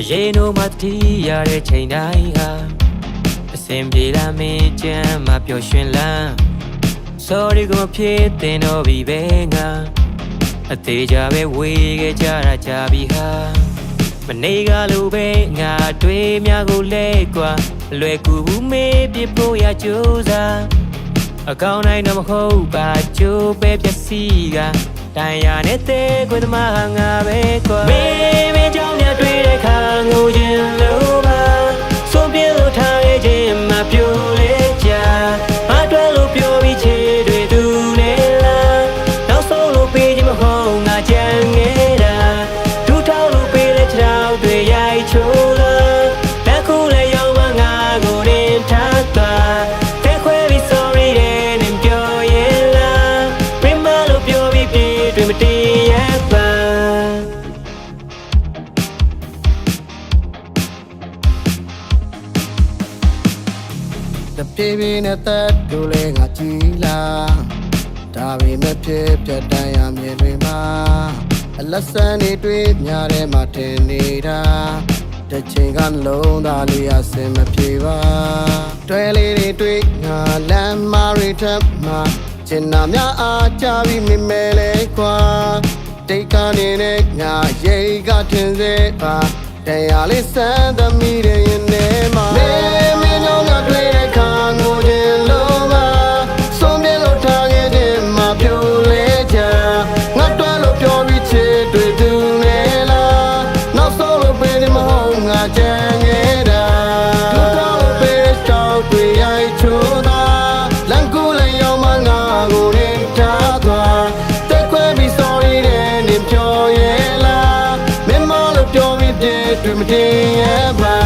ရေနိုးမတီးရတဲ့ချိန်တိုင်းဟာအစင်ပြေလာမင်းချမ်းမပျော်ရွှင်လန်း Sorry ကိုမဖြစ်တင်တော့ပြီပဲငါအသေးကြပဲဝေးခဲ့ကြတာကြပြီဟာမနေကလိုပဲငါတွေးများကိုလဲကွာလွယ်ကူဘူးမေးပြဖို့ရကြိုးစားအကောင်းတိုင်းတော့မဟုတ်ပါကြိုးပဲပျက်စီးကတိုင်ရနဲ့တဲ့ကိုသမားငါပဲကွာမေးကြောင့်များတွေ့တဲ့ခါငိုခြင်းလို့ပါဆုံးပြေလို့ထားခဲ့ခြင်းမပြိုလေကြမတွေ့လို့ပြောပြီးချေတွေသူနေလားနောက်ဆုံးလို့ပေးခြင်းမဟုတ်ငါကြံခဲ့တာဒူထောက်လို့ပေးတဲ့ချောက်တွေရိုက်ချိုးလားလက်ခုလည်းရောက်မှငါကိုရင်ထားသွားတဲ့ခွဲပြီး sorry တဲ့နင်ပြောရဲ့လားပြမလို့ပြောပြီးပြေတွေမတည်ရပါတပြေးပြေးနဲ့သက်တို့လဲငါကြည်လာဒါပေမဲ့ဖြစ်ပြတန်ရမြေတွေမှာအလက်ဆန်းတွေတွေ့များတဲ့မှာတင်နေတာတစ်ချိန်ကနှလုံးသားလေးအစင်မပြေပါတွဲလေးတွေတွေ့ငါလမ်းမတွေထပ်မှာချင်နာများအားကြပြီးမိမဲလဲကွာတိတ်ကနေနဲ့ငါရိတ်ကထင်စေပါတရားလေးစမ်းသမီးတဲ့ရင်ထဲမှာမင်းကြောင့်ငါတွေ့တဲ့ခါငိုခြင်းလို့ပါဆုံးပြေလို့ထားခဲ့တဲ့မှာပြိုလဲချာငါတွားလို့ပြောပြီးချစ်တွေ့သူနေလားနောက်ဆုံးလို့ပေးနေမဟုတ်ငါကြံခဲ့တာဒူတော့လို့ပေးတဲ့ချောက်တွေရိုက်ချိုးတာလမ်းကူလည်းရောက်မှငါကိုရင်ထားသွားတက်ခွဲပြီး sorry တဲ့နေပြောရဲ့လားမင်းမလို့ပြောပြီးပြည့်တွေ့မတည်ရပါ